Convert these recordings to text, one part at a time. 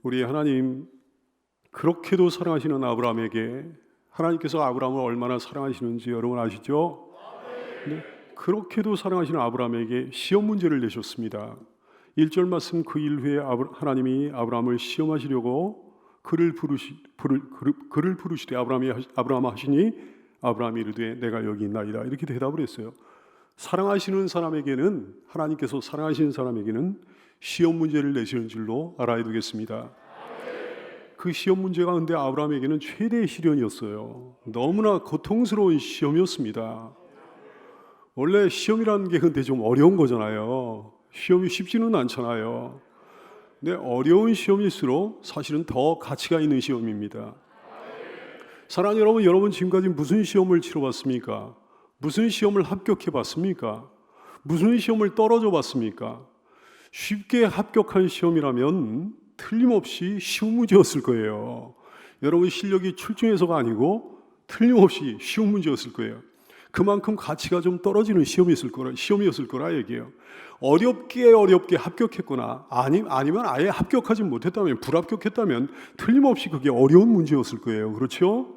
우리 하나님, 그렇게도 사랑하시는 아브라함에게 하나님께서 아브라함을 얼마나 사랑하시는지 여러분 아시죠? 네, 그렇게도 사랑하시는 아브라함에게 시험 문제를 내셨습니다. 1절 말씀, 그 일 후에 하나님이 아브라함을 시험하시려고 그를 부르시되 아브라함아 하시니 아브라함이 이르되 내가 여기 있나이다, 이렇게 대답을 했어요. 사랑하시는 사람에게는, 하나님께서 사랑하시는 사람에게는 시험 문제를 내시는 줄로 알아야 되겠습니다. 그 시험 문제가 근데 아브라함에게는 최대의 시련이었어요. 너무나 고통스러운 시험이었습니다. 원래 시험이라는 게 근데 좀 어려운 거잖아요. 시험이 쉽지는 않잖아요. 근데 어려운 시험일수록 사실은 더 가치가 있는 시험입니다. 사랑하는 여러분, 여러분 지금까지 무슨 시험을 치러봤습니까? 무슨 시험을 합격해 봤습니까? 무슨 시험을 떨어져 봤습니까? 쉽게 합격한 시험이라면 틀림없이 쉬운 문제였을 거예요. 여러분 실력이 출중해서가 아니고 틀림없이 쉬운 문제였을 거예요. 그만큼 가치가 좀 떨어지는 시험이었을 거라 얘기해요. 어렵게 합격했거나 아니면 아예 합격하지 못했다면, 불합격했다면 틀림없이 그게 어려운 문제였을 거예요. 그렇죠?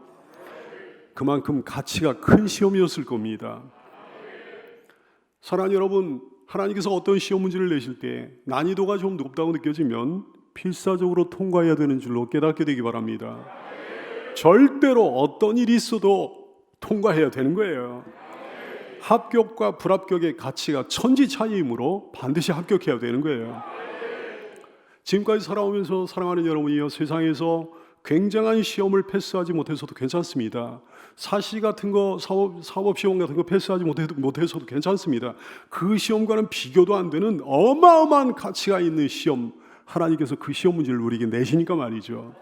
그만큼 가치가 큰 시험이었을 겁니다. 사랑하는 여러분, 하나님께서 어떤 시험 문제를 내실 때 난이도가 좀 높다고 느껴지면 필사적으로 통과해야 되는 줄로 깨닫게 되기 바랍니다. 절대로 어떤 일이 있어도 통과해야 되는 거예요. 합격과 불합격의 가치가 천지 차이이므로 반드시 합격해야 되는 거예요. 지금까지 살아오면서 사랑하는 여러분이요, 세상에서 굉장한 시험을 패스하지 못해서도 괜찮습니다. 사시 같은 거, 사법 시험 같은 거 패스하지 못해서도 괜찮습니다. 그 시험과는 비교도 안 되는 어마어마한 가치가 있는 시험, 하나님께서 그 시험 문제를 우리에게 내시니까 말이죠.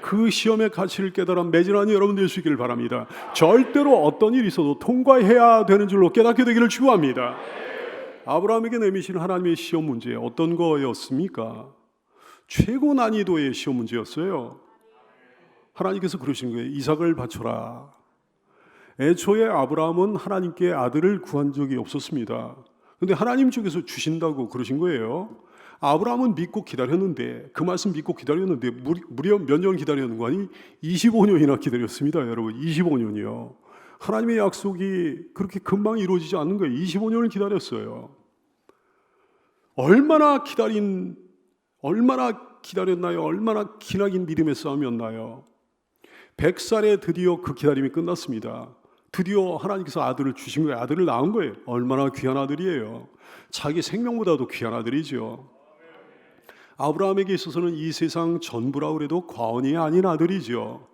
그 시험의 가치를 깨달아 매진하는 여러분 될 수 있기를 바랍니다. 절대로 어떤 일이 있어도 통과해야 되는 줄로 깨닫게 되기를 축원합니다. 아브라함에게 내미시는 하나님의 시험 문제 어떤 거였습니까? 최고 난이도의 시험 문제였어요. 하나님께서 그러신 거예요. 이삭을 바쳐라. 애초에 아브라함은 하나님께 아들을 구한 적이 없었습니다. 그런데 하나님 쪽에서 주신다고 그러신 거예요. 아브라함은 믿고 기다렸는데, 그 말씀 믿고 기다렸는데 무려 몇 년 기다렸는 거 아니? 25년이나 기다렸습니다. 여러분, 25년이요. 하나님의 약속이 그렇게 금방 이루어지지 않는 거예요. 25년을 기다렸어요. 얼마나 기다렸나요? 얼마나 기나긴 믿음의 싸움이었나요? 100살에 드디어 그 기다림이 끝났습니다. 드디어 하나님께서 아들을 주신 거예요. 아들을 낳은 거예요. 얼마나 귀한 아들이에요. 자기 생명보다도 귀한 아들이죠. 아브라함에게 있어서는 이 세상 전부라 그래도 과언이 아닌 아들이죠.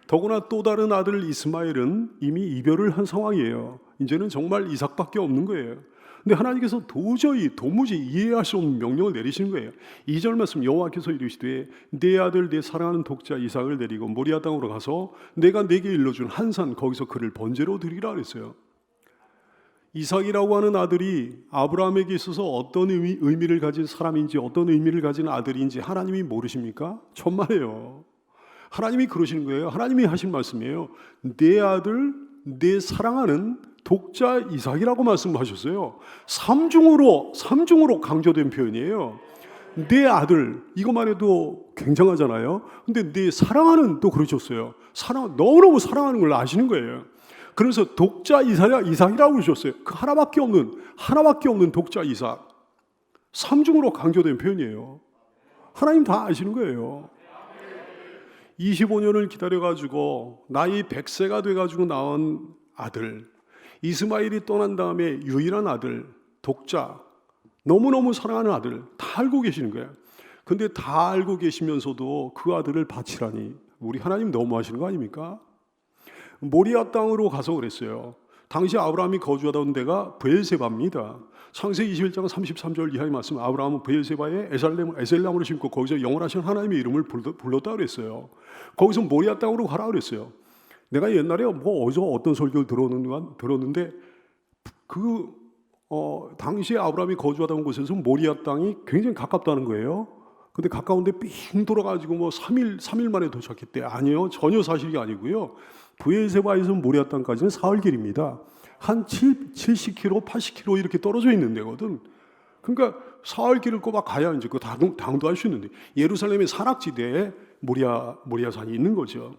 더구나 또 다른 아들 이스마엘은 이미 이별을 한 상황이에요. 이제는 정말 이삭밖에 없는 거예요. 근데 하나님께서 도무지 이해할 수 없는 명령을 내리시는 거예요. 2절 말씀, 여호와께서 이르시되 내 아들 내 사랑하는 독자 이삭을 데리고 모리아 땅으로 가서 내가 내게 일러준 한 산, 거기서 그를 번제로 드리라 그랬어요. 이삭이라고 하는 아들이 아브라함에게 있어서 어떤 의미를 가진 사람인지, 어떤 의미를 가진 아들인지 하나님이 모르십니까? 천만에요. 하나님이 그러시는 거예요. 하나님이 하신 말씀이에요. 내 아들, 내 사랑하는 독자 이삭이라고 말씀하셨어요. 삼중으로 강조된 표현이에요. 내 아들, 이것만 해도 굉장하잖아요. 근데 내 사랑하는 또 그러셨어요. 너무너무 사랑하는 걸 아시는 거예요. 그래서 독자 이삭이라고 그러셨어요. 그 하나밖에 없는 독자 이삭. 삼중으로 강조된 표현이에요. 하나님 다 아시는 거예요. 25년을 기다려가지고 나이 100세가 돼가지고 낳은 아들, 이스마엘이 떠난 다음에 유일한 아들, 독자, 너무너무 사랑하는 아들, 다 알고 계시는 거예요. 근데 다 알고 계시면서도 그 아들을 바치라니, 우리 하나님 너무하시는 거 아닙니까? 모리아 땅으로 가서 그랬어요. 당시 아브라함이 거주하던 데가 브엘세바입니다. 창세기 21장 33절 이하의 말씀, 아브라함은 브엘세바에 에셀나무를 심고 거기서 영원하신 하나님의 이름을 불렀다 그랬어요. 거기서 모리아 땅으로 가라 그랬어요. 내가 옛날에 어디서 어떤 설교를 들었는데 당시에 아브라함이 거주하던 곳에서 모리아 땅이 굉장히 가깝다는 거예요. 근데 가까운데 삥 돌아가지고 3일 만에 도착했대. 아니요, 전혀 사실이 아니고요. 브엘세바에서 모리아 땅까지는 사흘길입니다. 한 70km, 80km 이렇게 떨어져 있는 데거든. 그러니까 사흘 길을 꼬박 가야 이제 그 당도할 수 있는데 예루살렘의 산악지대에 모리아산이 있는 거죠.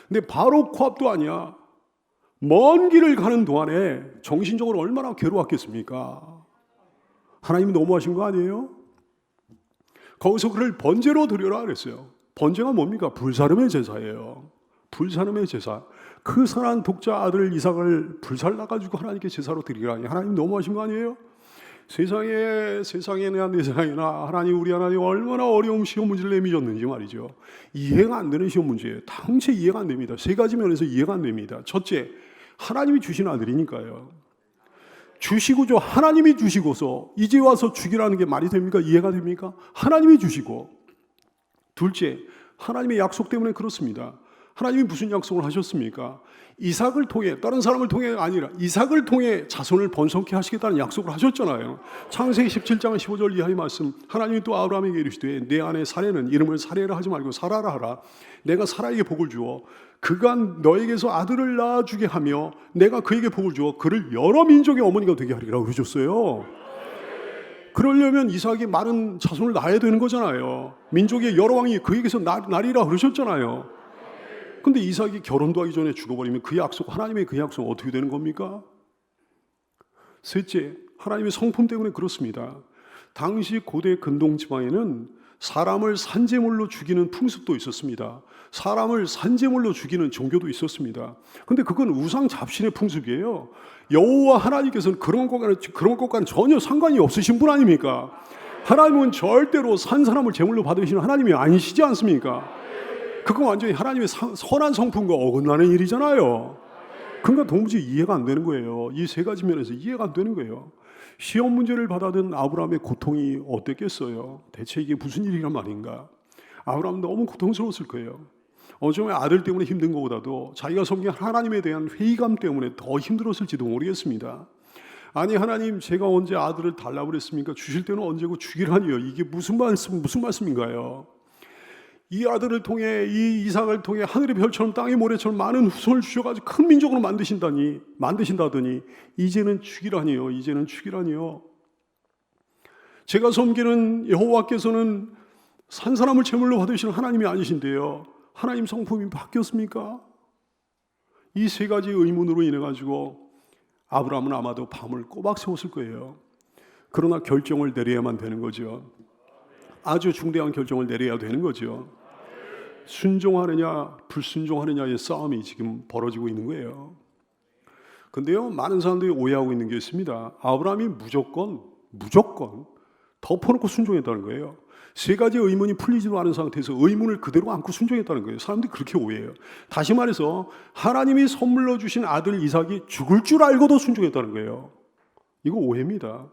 근데 바로 코앞도 아니야. 먼 길을 가는 동안에 정신적으로 얼마나 괴로웠겠습니까? 하나님이 너무하신 거 아니에요? 거기서 그를 번제로 드려라 그랬어요. 번제가 뭡니까? 불사름의 제사예요. 불사름의 제사. 그 선한 독자 아들 이삭을 불살라가지고 하나님께 제사로 드리라니 하나님 너무하신 거 아니에요? 세상에나 내 세상에나 하나님 우리 하나님 얼마나 어려운 시험 문제를 내미셨는지 말이죠. 이해가 안 되는 시험 문제예요. 당체 이해가 안 됩니다. 세 가지 면에서 이해가 안 됩니다. 첫째, 하나님이 주신 아들이니까요. 주시고죠. 하나님이 주시고서 이제 와서 죽이라는 게 말이 됩니까? 이해가 됩니까? 하나님이 주시고. 둘째, 하나님의 약속 때문에 그렇습니다. 하나님이 무슨 약속을 하셨습니까? 이삭을 통해, 다른 사람을 통해 아니라 이삭을 통해 자손을 번성케 하시겠다는 약속을 하셨잖아요. 창세기 17장 15절 이하의 말씀, 하나님이 또 아브라함에게 이르시되 내 아내 사레는 이름을 사레라 하지 말고 사라라 하라. 내가 사라에게 복을 주어 그가 너에게서 아들을 낳아주게 하며 내가 그에게 복을 주어 그를 여러 민족의 어머니가 되게 하리라고 그러셨어요. 그러려면 이삭이 많은 자손을 낳아야 되는 거잖아요. 민족의 여러 왕이 그에게서 나리라 그러셨잖아요. 근데 이삭이 결혼도 하기 전에 죽어버리면 그 약속, 하나님의 그 약속 어떻게 되는 겁니까? 셋째, 하나님의 성품 때문에 그렇습니다. 당시 고대 근동 지방에는 사람을 산제물로 죽이는 풍습도 있었습니다. 사람을 산제물로 죽이는 종교도 있었습니다. 근데 그건 우상 잡신의 풍습이에요. 여호와 하나님께서는 그런 것과는 전혀 상관이 없으신 분 아닙니까? 하나님은 절대로 산 사람을 제물로 받으시는 하나님이 아니시지 않습니까? 그건 완전히 하나님의 선한 성품과 어긋나는 일이잖아요. 그러니까 도무지 이해가 안 되는 거예요. 이 세 가지 면에서 이해가 안 되는 거예요. 시험 문제를 받아든 아브라함의 고통이 어땠겠어요? 대체 이게 무슨 일이란 말인가? 아브라함은 너무 고통스러웠을 거예요. 어쩌면 아들 때문에 힘든 것보다도 자기가 섬긴 하나님에 대한 회의감 때문에 더 힘들었을지도 모르겠습니다. 아니 하나님 제가 언제 아들을 달라고 그랬습니까? 주실 때는 언제고 주기라니요. 이게 무슨 말씀인가요? 이 아들을 통해 이 이삭을 통해 하늘의 별처럼 땅의 모래처럼 많은 후손을 주셔가지고 큰 민족으로 만드신다더니 이제는 죽이라니요. 이제는 죽이라니요. 제가 섬기는 여호와께서는 산 사람을 제물로 받으시는 하나님이 아니신데요. 하나님 성품이 바뀌었습니까? 이 세 가지 의문으로 인해 가지고 아브라함은 아마도 밤을 꼬박 새웠을 거예요. 그러나 결정을 내려야만 되는 거죠. 아주 중대한 결정을 내려야 되는 거죠. 순종하느냐 불순종하느냐의 싸움이 지금 벌어지고 있는 거예요. 근데요, 많은 사람들이 오해하고 있는 게 있습니다. 아브라함이 무조건 덮어놓고 순종했다는 거예요. 세 가지 의문이 풀리지도 않은 상태에서 의문을 그대로 안고 순종했다는 거예요. 사람들이 그렇게 오해해요. 다시 말해서 하나님이 선물로 주신 아들 이삭이 죽을 줄 알고도 순종했다는 거예요. 이거 오해입니다.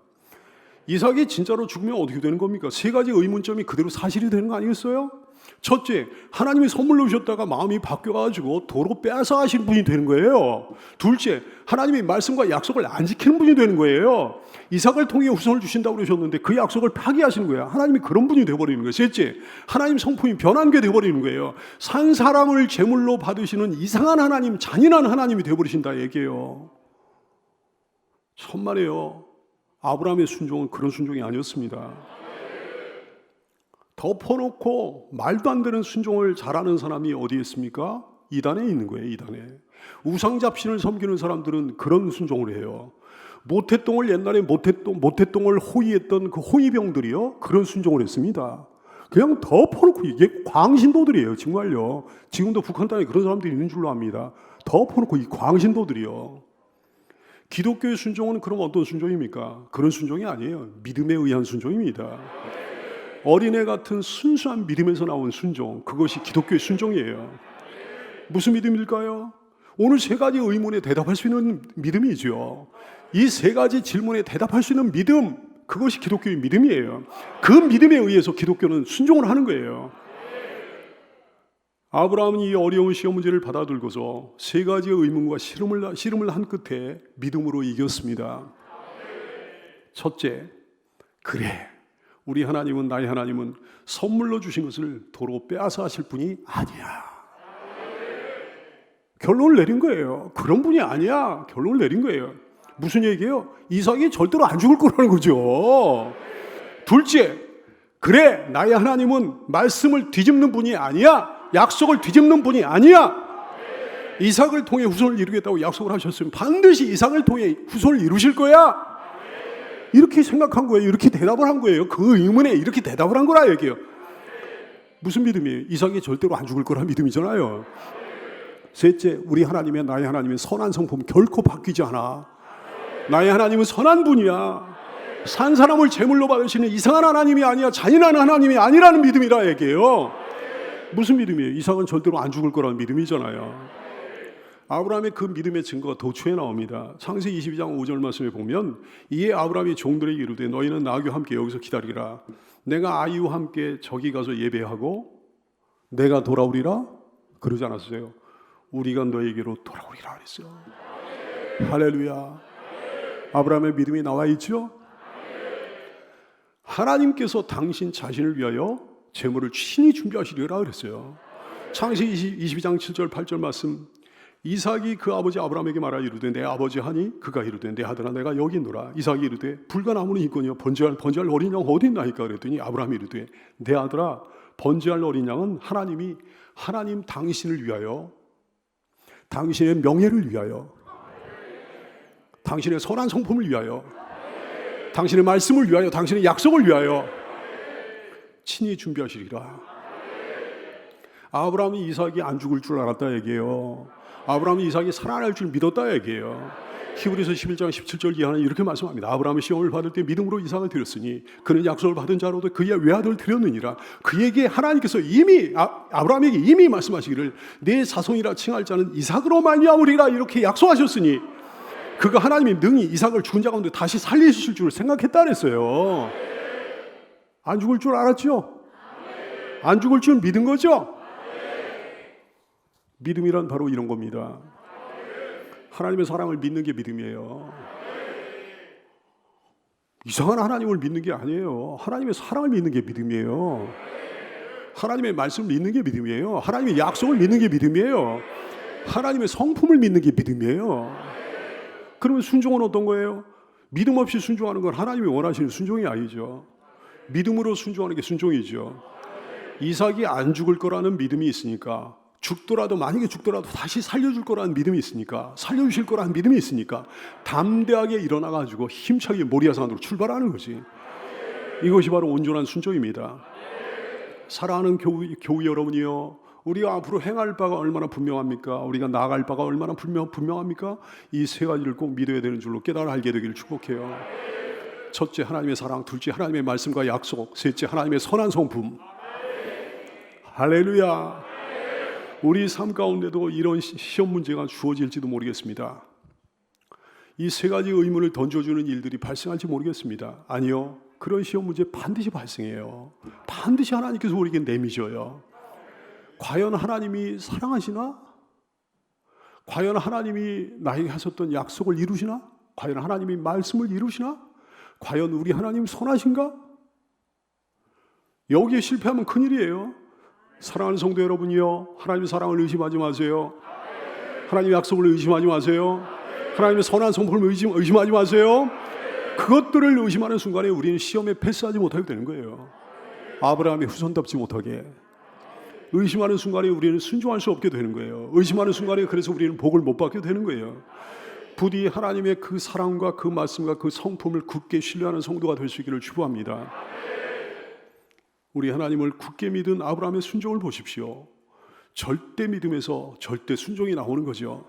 이삭이 진짜로 죽으면 어떻게 되는 겁니까? 세 가지 의문점이 그대로 사실이 되는 거 아니겠어요? 첫째, 하나님이 선물로 주셨다가 마음이 바뀌어가지고 도로 빼앗아 하시는 분이 되는 거예요. 둘째, 하나님이 말씀과 약속을 안 지키는 분이 되는 거예요. 이삭을 통해 후손을 주신다고 그러셨는데 그 약속을 파기하시는 거예요. 하나님이 그런 분이 되어버리는 거예요. 셋째, 하나님 성품이 변한 게 되어버리는 거예요. 산 사람을 제물로 받으시는 이상한 하나님, 잔인한 하나님이 되어버리신다 얘기예요. 천만에요. 아브라함의 순종은 그런 순종이 아니었습니다. 덮어놓고 말도 안 되는 순종을 잘하는 사람이 어디에 있습니까? 이단에 있는 거예요. 이단에. 우상잡신을 섬기는 사람들은 그런 순종을 해요. 모태똥을 옛날에 모태똥을 호위했던 그 호위병들이요, 그런 순종을 했습니다. 그냥 덮어놓고, 이게 광신도들이에요. 정말요. 지금도 북한 땅에 그런 사람들이 있는 줄로 압니다. 덮어놓고 이 광신도들이요. 기독교의 순종은 그럼 어떤 순종입니까? 그런 순종이 아니에요. 믿음에 의한 순종입니다. 어린애 같은 순수한 믿음에서 나온 순종, 그것이 기독교의 순종이에요. 무슨 믿음일까요? 오늘 세 가지 의문에 대답할 수 있는 믿음이죠. 이 세 가지 질문에 대답할 수 있는 믿음, 그것이 기독교의 믿음이에요. 그 믿음에 의해서 기독교는 순종을 하는 거예요. 아브라함은 이 어려운 시험 문제를 받아들고서 세 가지의 의문과 씨름을 한 끝에 믿음으로 이겼습니다. 첫째, 그래, 우리 하나님은, 나의 하나님은 선물로 주신 것을 도로 빼앗아 하실 분이 아니야. 결론을 내린 거예요. 그런 분이 아니야. 결론을 내린 거예요. 무슨 얘기예요? 이삭이 절대로 안 죽을 거라는 거죠. 둘째, 그래, 나의 하나님은 말씀을 뒤집는 분이 아니야. 약속을 뒤집는 분이 아니야. 이삭을 통해 후손을 이루겠다고 약속을 하셨으면 반드시 이삭을 통해 후손을 이루실 거야. 이렇게 생각한 거예요. 이렇게 대답을 한 거예요. 그 의문에 이렇게 대답을 한 거라 얘기해요. 무슨 믿음이에요? 이삭이 절대로 안 죽을 거란 믿음이잖아요. 셋째, 우리 하나님의 나의 하나님의 선한 성품 결코 바뀌지 않아. 나의 하나님은 선한 분이야. 산 사람을 제물로 받으시는 이상한 하나님이 아니야. 잔인한 하나님이 아니라는 믿음이라 얘기해요. 무슨 믿음이에요? 이삭은 절대로 안 죽을 거라는 믿음이잖아요. 아브라함의 그 믿음의 증거가 도처에 나옵니다. 창세기 22장 5절 말씀에 보면 이에 아브라함이 종들에게 이르되 너희는 나와 함께 여기서 기다리라. 내가 아이와 함께 저기 가서 예배하고 내가 돌아오리라. 그러지 않았어요. 우리가 너에게로 돌아오리라 그랬어요. 할렐루야. 아브라함의 믿음이 나와 있죠. 하나님께서 당신 자신을 위하여 제물을 친히 준비하시리라 그랬어요. 창세기 22장 7절 8절 말씀. 이삭이 그 아버지 아브라함에게 말하 이르되 내 아버지 하니 그가 이르되 내 아들아 내가 여기 있노라. 이삭이 이르되 불가나무는 있거니와 번제할 어린 양 어디 있나이까 그랬더니 아브라함이 이르되 내 아들아 번제할 어린 양은 하나님 당신을 위하여 당신의 명예를 위하여 당신의 선한 성품을 위하여 당신의 말씀을 위하여 당신의 약속을 위하여 친히 준비하시리라. 아브라함이 이삭이 안 죽을 줄 알았다 얘기해요. 아브라함이 이삭이 살아날 줄 믿었다 얘기해요. 히브리서 11장 17절 이하는 이렇게 말씀합니다. 아브라함이 시험을 받을 때 믿음으로 이삭을 드렸으니 그는 약속을 받은 자로도 그의 외아들을 드렸느니라. 그에게 하나님께서 이미 아브라함에게 이미 말씀하시기를 내 자손이라 칭할 자는 이삭으로 말미암으리라 이렇게 약속하셨으니 그가 하나님이 능히 이삭을 죽은 자 가운데 다시 살리실 줄 생각했다 그랬어요. 안 죽을 줄 알았죠? 안 죽을 줄 믿은 거죠? 믿음이란 바로 이런 겁니다. 하나님의 사랑을 믿는 게 믿음이에요. 이상한 하나님을 믿는 게 아니에요. 하나님의 사랑을 믿는 게 믿음이에요. 하나님의 말씀을 믿는 게 믿음이에요. 하나님의 약속을 믿는 게 믿음이에요. 하나님의 성품을 믿는 게 믿음이에요. 그러면 순종은 어떤 거예요? 믿음 없이 순종하는 건 하나님이 원하시는 순종이 아니죠. 믿음으로 순종하는 게 순종이죠. 이삭이 안 죽을 거라는 믿음이 있으니까 만약에 죽더라도 다시 살려줄 거라는 믿음이 있으니까 살려주실 거라는 믿음이 있으니까 담대하게 일어나가지고 힘차게 모리아산으로 출발하는 거지. 이것이 바로 온전한 순종입니다. 사랑하는 교우 여러분이요, 우리가 앞으로 행할 바가 얼마나 분명합니까? 우리가 나아갈 바가 얼마나 분명합니까? 이 세 가지를 꼭 믿어야 되는 줄로 깨달아 알게 되기를 축복해요. 첫째, 하나님의 사랑. 둘째, 하나님의 말씀과 약속. 셋째, 하나님의 선한 성품. 할렐루야. 우리 삶 가운데도 이런 시험 문제가 주어질지도 모르겠습니다. 이 세 가지 의문을 던져주는 일들이 발생할지 모르겠습니다. 아니요, 그런 시험 문제 반드시 발생해요. 반드시 하나님께서 우리에게 내미셔요. 과연 하나님이 사랑하시나? 과연 하나님이 나에게 하셨던 약속을 이루시나? 과연 하나님이 말씀을 이루시나? 과연 우리 하나님 선하신가? 여기에 실패하면 큰일이에요. 사랑하는 성도 여러분이요, 하나님의 사랑을 의심하지 마세요. 하나님의 약속을 의심하지 마세요. 하나님의 선한 성품을 의심하지 마세요. 그것들을 의심하는 순간에 우리는 시험에 패스하지 못하게 되는 거예요. 아브라함의 후손답지 못하게. 의심하는 순간에 우리는 순종할 수 없게 되는 거예요. 의심하는 순간에 그래서 우리는 복을 못 받게 되는 거예요. 부디 하나님의 그 사랑과 그 말씀과 그 성품을 굳게 신뢰하는 성도가 될 수 있기를 축복합니다. 우리 하나님을 굳게 믿은 아브라함의 순종을 보십시오. 절대 믿음에서 절대 순종이 나오는 거죠.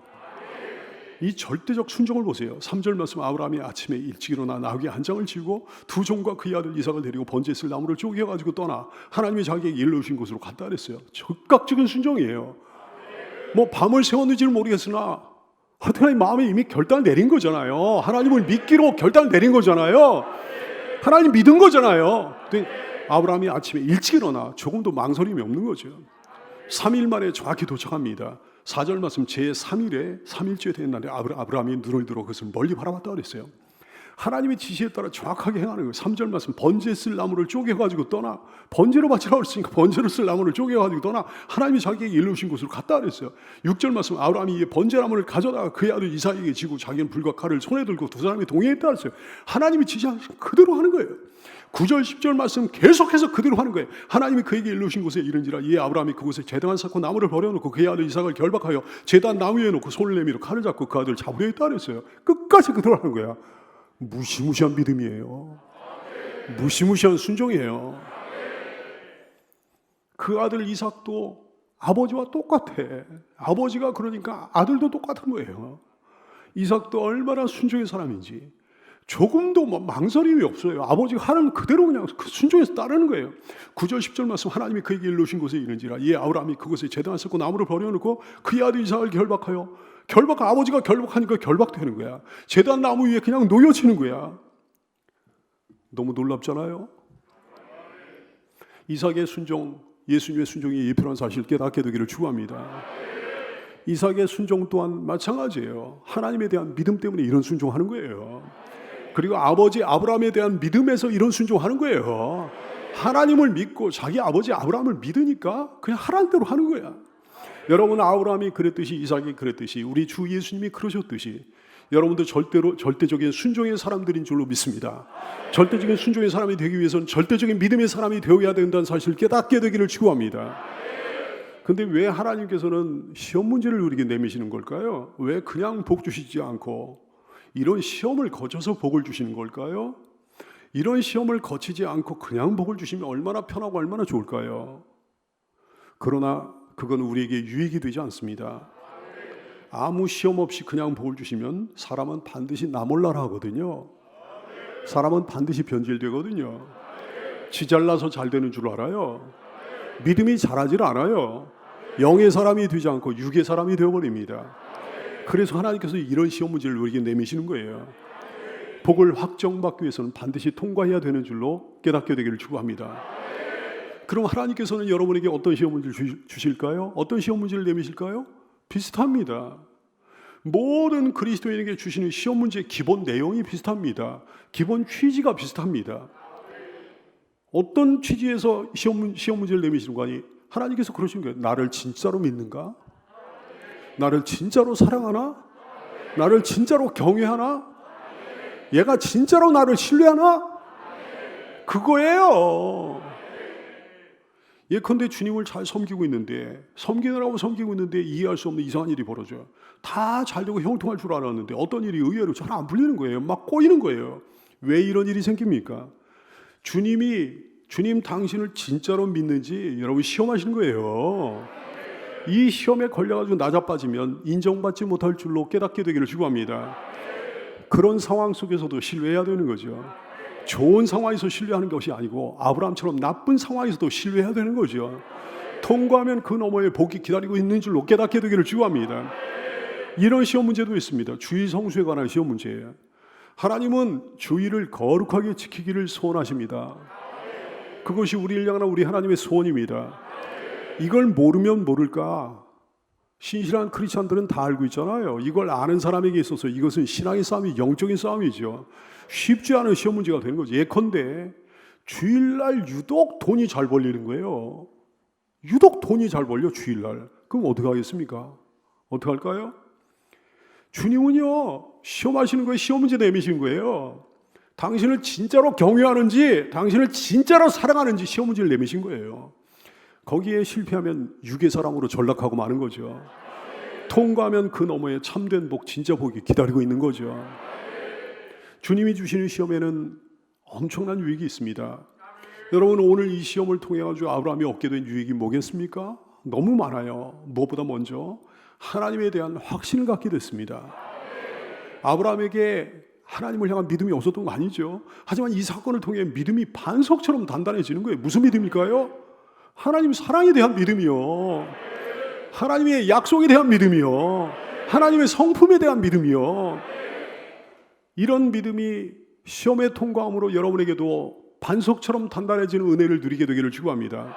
이 절대적 순종을 보세요. 3절 말씀, 아브라함이 아침에 일찍 일어나 나귀 한 장을 지고 두 종과 그의 아들 이삭을 데리고 번제에 쓸 나무를 쪼개가지고 떠나 하나님이 자기에게 일러주신 곳으로 갔다 그랬어요. 적극적인 순종이에요. 뭐 밤을 새웠는지는 모르겠으나 하여튼 마음에 이미 결단을 내린 거잖아요. 하나님을 믿기로 결단을 내린 거잖아요. 하나님 믿은 거잖아요. 아브라함이 아침에 일찍 일어나 조금도 망설임이 없는 거죠. 3일 만에 정확히 도착합니다. 4절 말씀, 제3일에 3일째 된 날에 아브라함이 눈을 들어 그것을 멀리 바라봤다 그랬어요. 하나님의 지시에 따라 정확하게 행하는 거예요. 3절 말씀, 번제에 쓸 나무를 쪼개가지고 떠나, 번제로 바치라고 했으니까 번제로 쓸 나무를 쪼개가지고 떠나 하나님이 자기에게 일러주신 곳으로 갔다 그랬어요. 6절 말씀, 아브라함이 이 번제나무를 가져다가 그의 아들 이삭에게 지고 자기는 불과 칼을 손에 들고 두 사람이 동행했다 그랬어요. 하나님이 지시하신 그대로 하는 거예요. 9절 10절 말씀 계속해서 그대로 하는 거예요. 하나님이 그에게 일러주신 곳에 이른지라 이에 아브라함이 그곳에 제단을 쌓고 나무를 버려놓고 그의 아들 이삭을 결박하여 제단 나무 위에 놓고 손을 내밀어 칼을 잡고 그 아들을 잡으려 했다 그랬어요. 끝까지 그대로 하는 거야. 무시무시한 믿음이에요. 무시무시한 순종이에요. 그 아들 이삭도 아버지와 똑같아. 아버지가 그러니까 아들도 똑같은 거예요. 이삭도 얼마나 순종의 사람인지 조금도 망설임이 없어요. 아버지가 하는 그대로 그냥 순종해서 따르는 거예요. 9절 10절 말씀 하나님이 그에게 일러주신 곳에 이른지라 이에 아브라함이 그곳에 제단을 쌓고 나무를 버려놓고 그의 아들 이삭을 결박하여 아버지가 결박하니까 결박되는 거야. 제단 나무 위에 그냥 놓여지는 거야. 너무 놀랍잖아요. 이삭의 순종, 예수님의 순종이 예표라는 사실을 깨닫게 되기를 축원합니다. 이삭의 순종 또한 마찬가지예요. 하나님에 대한 믿음 때문에 이런 순종하는 거예요. 그리고 아버지 아브라함에 대한 믿음에서 이런 순종하는 거예요. 하나님을 믿고 자기 아버지 아브라함을 믿으니까 그냥 하라는 대로 하는 거야. 여러분, 아브라함이 그랬듯이 이삭이 그랬듯이 우리 주 예수님이 그러셨듯이 여러분도 절대적인 순종의 사람들인 줄로 믿습니다. 절대적인 순종의 사람이 되기 위해서는 절대적인 믿음의 사람이 되어야 된다는 사실을 깨닫게 되기를 축원합니다. 근데 왜 하나님께서는 시험 문제를 우리에게 내미시는 걸까요? 왜 그냥 복 주시지 않고 이런 시험을 거쳐서 복을 주시는 걸까요? 이런 시험을 거치지 않고 그냥 복을 주시면 얼마나 편하고 얼마나 좋을까요? 그러나 그건 우리에게 유익이 되지 않습니다. 아무 시험 없이 그냥 복을 주시면 사람은 반드시 나 몰라라 하거든요. 사람은 반드시 변질되거든요. 지 잘나서 잘 되는 줄 알아요. 믿음이 자라질 않아요. 영의 사람이 되지 않고 육의 사람이 되어버립니다. 그래서 하나님께서 이런 시험 문제를 우리에게 내미시는 거예요. 복을 확정받기 위해서는 반드시 통과해야 되는 줄로 깨닫게 되기를 축원합니다. 그럼 하나님께서는 여러분에게 어떤 시험 문제를 주실까요? 어떤 시험 문제를 내미실까요? 비슷합니다. 모든 그리스도인에게 주시는 시험 문제의 기본 내용이 비슷합니다. 기본 취지가 비슷합니다. 어떤 취지에서 시험 문제를 내미시는 거 아니? 하나님께서 그러신 거예요. 나를 진짜로 믿는가? 나를 진짜로 사랑하나? 나를 진짜로 경외하나? 얘가 진짜로 나를 신뢰하나? 그거예요. 예컨대 주님을 잘 섬기고 있는데 이해할 수 없는 이상한 일이 벌어져요. 다 잘되고 형통할 줄 알았는데 어떤 일이 의외로 잘 안 풀리는 거예요. 막 꼬이는 거예요. 왜 이런 일이 생깁니까? 주님 당신을 진짜로 믿는지 여러분 시험하시는 거예요. 이 시험에 걸려가지고 나자빠지면 인정받지 못할 줄로 깨닫게 되기를 축원합니다. 그런 상황 속에서도 신뢰해야 되는 거죠. 좋은 상황에서 신뢰하는 것이 아니고 아브라함처럼 나쁜 상황에서도 신뢰해야 되는 거죠. 통과하면 그 너머에 복이 기다리고 있는 줄로 깨닫게 되기를 축원합니다. 이런 시험 문제도 있습니다. 주의 성수에 관한 시험 문제예요. 하나님은 주의를 거룩하게 지키기를 소원하십니다. 그것이 우리를 향한 우리 하나님의 소원입니다. 이걸 모르면 모를까? 신실한 크리스찬들은 다 알고 있잖아요. 이걸 아는 사람에게 있어서 이것은 신앙의 싸움이 영적인 싸움이죠. 쉽지 않은 시험 문제가 되는 거죠. 예컨대 주일날 유독 돈이 잘 벌리는 거예요. 유독 돈이 잘 벌려 주일날. 그럼 어떻게 하겠습니까? 어떻게 할까요? 주님은요 시험하시는 거예요. 시험 문제 내미신 거예요. 당신을 진짜로 경외하는지 당신을 진짜로 사랑하는지 시험 문제를 내미신 거예요. 거기에 실패하면 육의 사람으로 전락하고 마는 거죠. 통과하면 그 너머에 참된 복, 진짜 복이 기다리고 있는 거죠. 주님이 주시는 시험에는 엄청난 유익이 있습니다. 여러분, 오늘 이 시험을 통해 가지고 아브라함이 얻게 된 유익이 뭐겠습니까? 너무 많아요. 무엇보다 먼저 하나님에 대한 확신을 갖게 됐습니다. 아브라함에게 하나님을 향한 믿음이 없었던 거 아니죠. 하지만 이 사건을 통해 믿음이 반석처럼 단단해지는 거예요. 무슨 믿음일까요? 하나님 사랑에 대한 믿음이요. 하나님의 약속에 대한 믿음이요. 하나님의 성품에 대한 믿음이요. 이런 믿음이 시험의 통과함으로 여러분에게도 반석처럼 단단해지는 은혜를 누리게 되기를 축원합니다.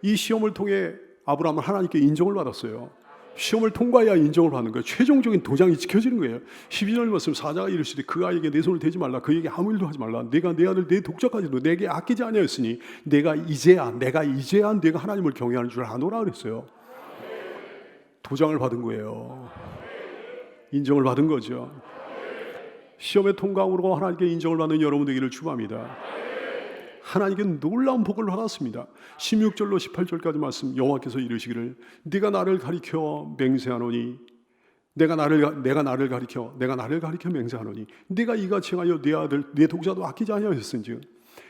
이 시험을 통해 아브라함은 하나님께 인정을 받았어요. 시험을 통과해야 인정을 받는 거예요. 최종적인 도장이 지켜지는 거예요. 12절 말씀 사자가 이르시되 그 아이에게 내 손을 대지 말라. 그에게 아무 일도 하지 말라. 내가 내 아들 내 독자까지도 내게 아끼지 아니하였으니 내가 이제야 내가 하나님을 경외하는 줄 아노라 그랬어요. 도장을 받은 거예요. 인정을 받은 거죠. 시험의 통과함으로 하나님께 인정을 받는 여러분 되기를 축원합니다. 하나님께 놀라운 복을 받았습니다. 16절로 18절까지 말씀, 여호와께서 이르시기를 네가 나를 가리켜 맹세하노니 내가 나를 가리켜 맹세하노니 네가 이같이 하여 네 아들 네 독자도 아끼지 아니하였은즉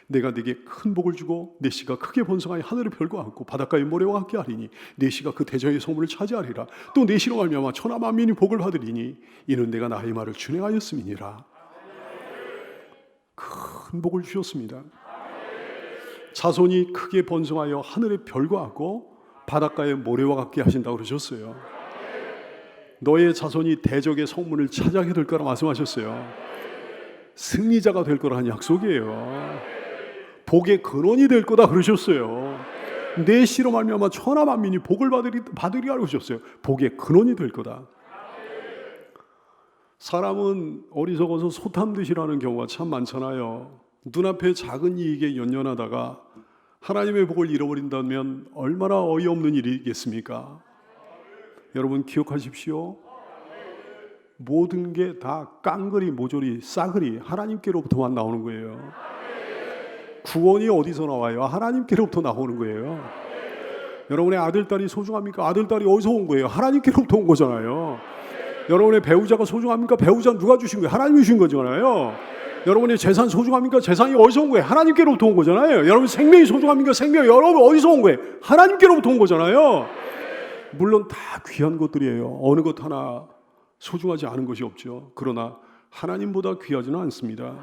내가 네게 큰 복을 주고 내 씨가 크게 번성하여 하늘의 별과 같고 바닷가의 모래와 같게 하리니 내 씨가 그 대저의 소문을 차지하리라. 또 내 씨로 말미암아 천하 만민이 복을 받으리니 이는 내가 나의 말을 준행하였음이니라. 큰 복을 주셨습니다. 자손이 크게 번성하여 하늘의 별과 같고 바닷가의 모래와 같게 하신다고 그러셨어요. 너의 자손이 대적의 성문을 차지하게 될 거라 말씀하셨어요. 승리자가 될 거라는 약속이에요. 복의 근원이 될 거다 그러셨어요. 내 씨로 말미암아 천하 만민이 복을 받으리라 그러셨어요. 복의 근원이 될 거다. 사람은 어리석어서 소탐듯이라는 경우가 참 많잖아요. 눈앞에 작은 이익에 연연하다가 하나님의 복을 잃어버린다면 얼마나 어이없는 일이겠습니까? 여러분 기억하십시오. 모든 게 다 깡그리 모조리 싸그리 하나님께로부터만 나오는 거예요. 구원이 어디서 나와요? 하나님께로부터 나오는 거예요. 여러분의 아들, 딸이 소중합니까? 아들, 딸이 어디서 온 거예요? 하나님께로부터 온 거잖아요. 여러분의 배우자가 소중합니까? 배우자는 누가 주신 거예요? 하나님이 주신 거잖아요. 여러분의 재산 소중합니까? 재산이 어디서 온 거예요? 하나님께로부터 온 거잖아요. 여러분 생명이 소중합니까? 생명이 여러분 어디서 온 거예요? 하나님께로부터 온 거잖아요. 물론 다 귀한 것들이에요. 어느 것 하나 소중하지 않은 것이 없죠. 그러나 하나님보다 귀하지는 않습니다.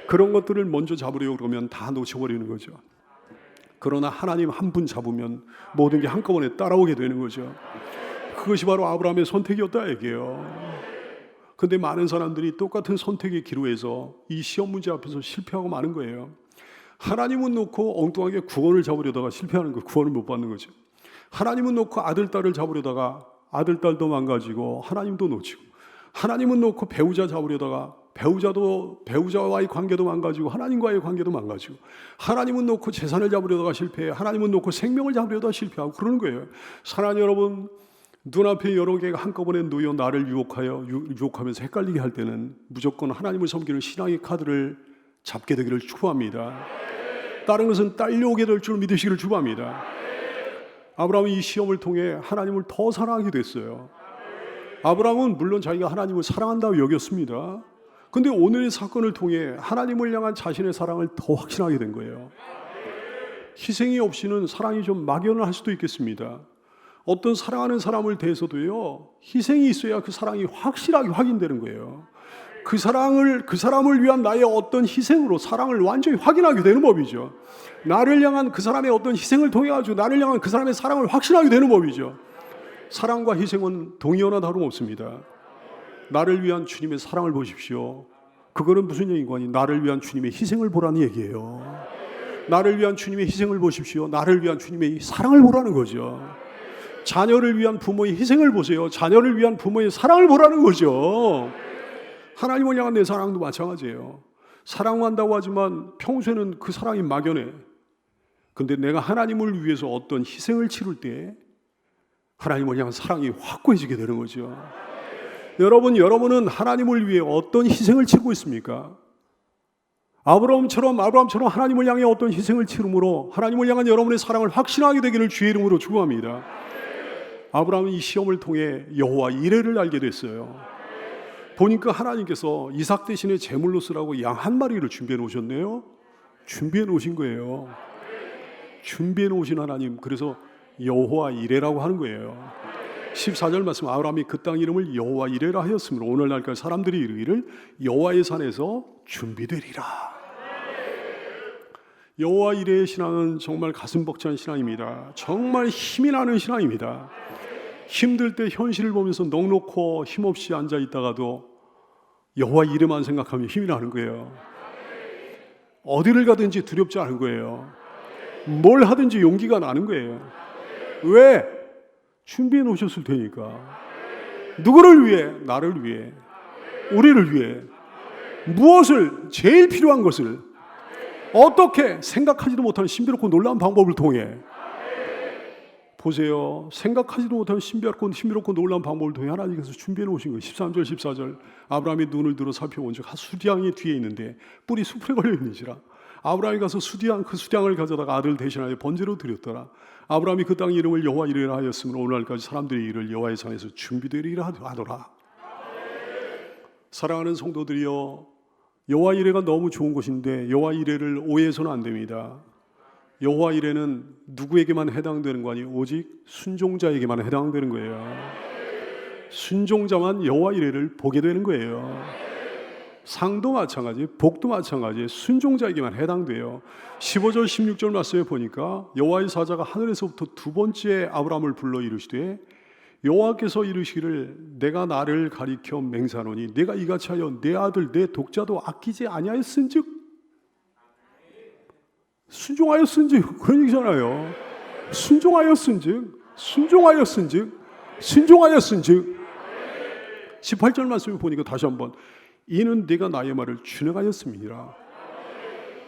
그런 것들을 먼저 잡으려고 그러면 다 놓쳐버리는 거죠. 그러나 하나님 한 분 잡으면 모든 게 한꺼번에 따라오게 되는 거죠. 그것이 바로 아브라함의 선택이었다 얘기예요. 근데 많은 사람들이 똑같은 선택의 기로에서 이 시험 문제 앞에서 실패하고 마는 거예요. 하나님은 놓고 엉뚱하게 구원을 잡으려다가 실패하는 거, 구원을 못 받는 거죠. 하나님은 놓고 아들, 딸을 잡으려다가 아들, 딸도 망가지고 하나님도 놓치고, 하나님은 놓고 배우자 잡으려다가 배우자와의 관계도 망가지고 하나님과의 관계도 망가지고, 하나님은 놓고 재산을 잡으려다가 실패해, 하나님은 놓고 생명을 잡으려다가 실패하고 그러는 거예요. 사랑하는 여러분, 눈앞에 여러 개가 한꺼번에 놓여 나를 유혹하면서 헷갈리게 할 때는 무조건 하나님을 섬기는 신앙의 카드를 잡게 되기를 축복합니다. 다른 것은 딸려오게 될 줄 믿으시기를 축복합니다. 아브라함은 이 시험을 통해 하나님을 더 사랑하게 됐어요. 아브라함은 물론 자기가 하나님을 사랑한다고 여겼습니다. 근데 오늘의 사건을 통해 하나님을 향한 자신의 사랑을 더 확신하게 된 거예요. 희생이 없이는 사랑이 좀 막연을 할 수도 있겠습니다. 어떤 사랑하는 사람을 대해서도요, 희생이 있어야 그 사랑이 확실하게 확인되는 거예요. 그 사람을 위한 나의 어떤 희생으로 사랑을 완전히 확인하게 되는 법이죠. 나를 향한 그 사람의 어떤 희생을 통해 가지고 나를 향한 그 사람의 사랑을 확신하게 되는 법이죠. 사랑과 희생은 동의어나 다름없습니다. 나를 위한 주님의 사랑을 보십시오. 그거는 무슨 얘기인가? 나를 위한 주님의 희생을 보라는 얘기예요. 나를 위한 주님의 희생을 보십시오. 나를 위한 주님의 사랑을 보라는 거죠. 자녀를 위한 부모의 희생을 보세요. 자녀를 위한 부모의 사랑을 보라는 거죠. 하나님을 향한 내 사랑도 마찬가지예요. 사랑한다고 하지만 평소에는 그 사랑이 막연해. 근데 내가 하나님을 위해서 어떤 희생을 치를 때 하나님을 향한 사랑이 확고해지게 되는 거죠. 여러분은 하나님을 위해 어떤 희생을 치르고 있습니까? 아브라함처럼 하나님을 향해 어떤 희생을 치름으로 하나님을 향한 여러분의 사랑을 확신하게 되기를 주의 이름으로 축복합니다. 아브라함은 이 시험을 통해 여호와 이레를 알게 됐어요. 보니까 하나님께서 이삭 대신에 제물로 쓰라고 양 한 마리를 준비해 놓으셨네요. 준비해 놓으신 거예요. 준비해 놓으신 하나님, 그래서 여호와 이레라고 하는 거예요. 14절 말씀, 아브라함이 그 땅 이름을 여호와 이레라 하였으므로 오늘날까지 사람들이 이르기를 여호와의 산에서 준비되리라. 여호와 이레의 신앙은 정말 가슴 벅찬 신앙입니다. 정말 힘이 나는 신앙입니다. 힘들 때 현실을 보면서 넋놓고 힘없이 앉아 있다가도 여호와 이름만 생각하면 힘이 나는 거예요. 어디를 가든지 두렵지 않은 거예요. 뭘 하든지 용기가 나는 거예요. 왜? 준비해 놓으셨을 테니까. 누구를 위해? 나를 위해, 우리를 위해. 무엇을? 제일 필요한 것을 어떻게? 생각하지도 못하는 신비롭고 놀라운 방법을 통해. 보세요. 생각하지도 못하는 신비롭고 놀라운 방법을 통해 하나님께서 준비해 놓으신 거예요. 13절 14절, 아브라함이 눈을 들어 살펴본 즉 하수량이 뒤에 있는데 뿔이 수풀에 걸려 있는지라 아브라함이 가서 그 수량을 가져다가 아들 대신하여 번제로 드렸더라. 아브라함이 그 땅 이름을 여호와 이레라 하였으므로 오늘날까지 사람들이 이를 여호와의 산에서 준비되리라 하더라. 사랑하는 성도들이여, 여호와 이레가 너무 좋은 곳인데 여호와 이레를 오해해서는 안 됩니다. 여호와 이레는 누구에게만 해당되는 거 아니에요? 오직 순종자에게만 해당되는 거예요. 순종자만 여호와 이레를 보게 되는 거예요. 상도 마찬가지, 복도 마찬가지, 순종자에게만 해당돼요. 15절 16절 말씀에 보니까 여호와의 사자가 하늘에서부터 두 번째 아브라함을 불러 이르시되 여호와께서 이르시기를 내가 나를 가리켜 맹세하노니 내가 이같이 하여 내 아들 내 독자도 아끼지 아니하였은즉, 순종하였은즉 그런 얘기잖아요. 순종하였은즉 18절 말씀을 보니까 다시 한번 이는 네가 나의 말을 준행하였음이니라.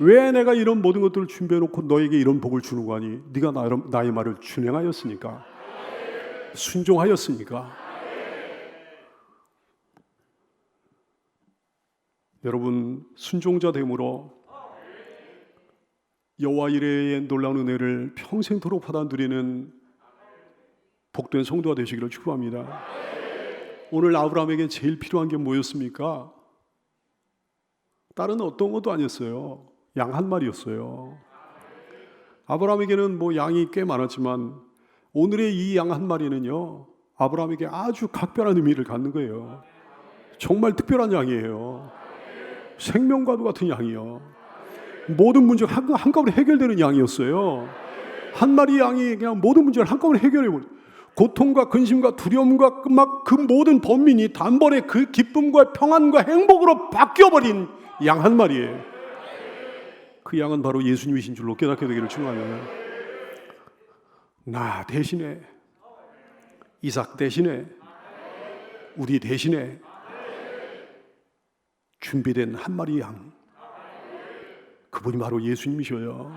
왜 내가 이런 모든 것들을 준비해놓고 너에게 이런 복을 주는 거 아니? 네가 나의 말을 준행하였으니까, 순종하였으니까. 여러분, 순종자 됨으로 여호와 이레의 놀라운 은혜를 평생토록 받아 누리는 복된 성도가 되시기를 축복합니다. 오늘 아브라함에게 제일 필요한 게 뭐였습니까? 다른 어떤 것도 아니었어요. 양 한 마리였어요. 아브라함에게는 뭐 양이 꽤 많았지만 오늘의 이 양 한 마리는요, 아브라함에게 아주 각별한 의미를 갖는 거예요. 정말 특별한 양이에요. 생명과도 같은 양이요. 모든 문제가 한꺼번에 해결되는 양이었어요. 한 마리 양이 그냥 모든 문제를 한꺼번에 해결해버려요. 고통과 근심과 두려움과 막 그 모든 번민이 단번에 그 기쁨과 평안과 행복으로 바뀌어버린 양 한 마리예요. 그 양은 바로 예수님이신 줄로 깨닫게 되기를 축원합니다. 나 대신에, 이삭 대신에, 우리 대신에 준비된 한 마리 양, 그분이 바로 예수님이셔요.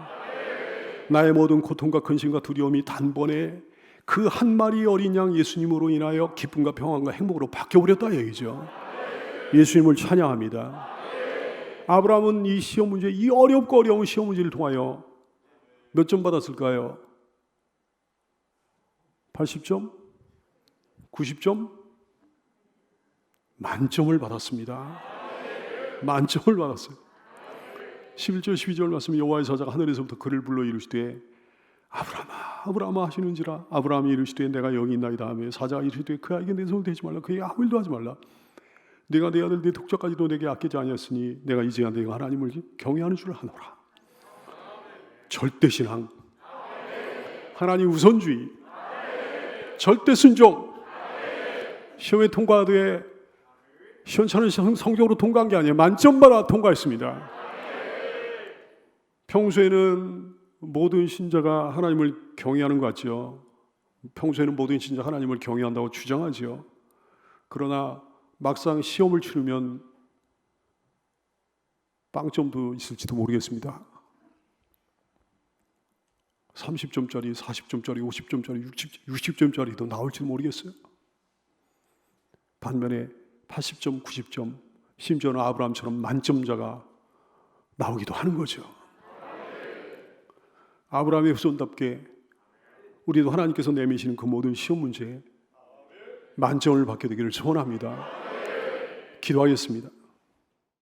나의 모든 고통과 근심과 두려움이 단번에 그 한 마리 어린 양 예수님으로 인하여 기쁨과 평안과 행복으로 바뀌어버렸다 얘기죠. 예수님을 찬양합니다. 아브라함은 이 시험 문제, 이 어렵고 어려운 시험 문제를 통하여 몇 점 받았을까요? 80점? 90점? 만점을 받았습니다. 만점을 받았어요. 11절 12절 말씀, 여호와의 사자가 하늘에서부터 그를 불러 이르시되 아브라함아 아브라함아 하시는지라. 아브라함이 이르시되 내가 여기 있나이다 하며 사자가 이르시되 그에게 내 손을 대지 말라. 그에게 아무 일도 하지 말라. 내가 내 아들 내 독자까지도 내게 아끼지 아니하였으니 내가 이제야 내가 하나님을 경외하는 줄 아노라. 절대신앙, 하나님 우선주의, 절대 순종. 시험에 통과돼 시원찮은 성적으로 통과한 게 아니에요. 만점 받아 통과했습니다. 평소에는 모든 신자가 하나님을 경외하는 것 같죠. 평소에는 모든 신자가 하나님을 경외한다고 주장하죠. 그러나 막상 시험을 치르면 빵점도 있을지도 모르겠습니다. 30점짜리, 40점짜리, 50점짜리, 60점짜리도 나올지도 모르겠어요. 반면에 80점, 90점, 심지어는 아브라함처럼 만점자가 나오기도 하는 거죠. 아브라함의 후손답게 우리도 하나님께서 내미시는 그 모든 시험 문제에 만점을 받게 되기를 소원합니다. 기도하겠습니다.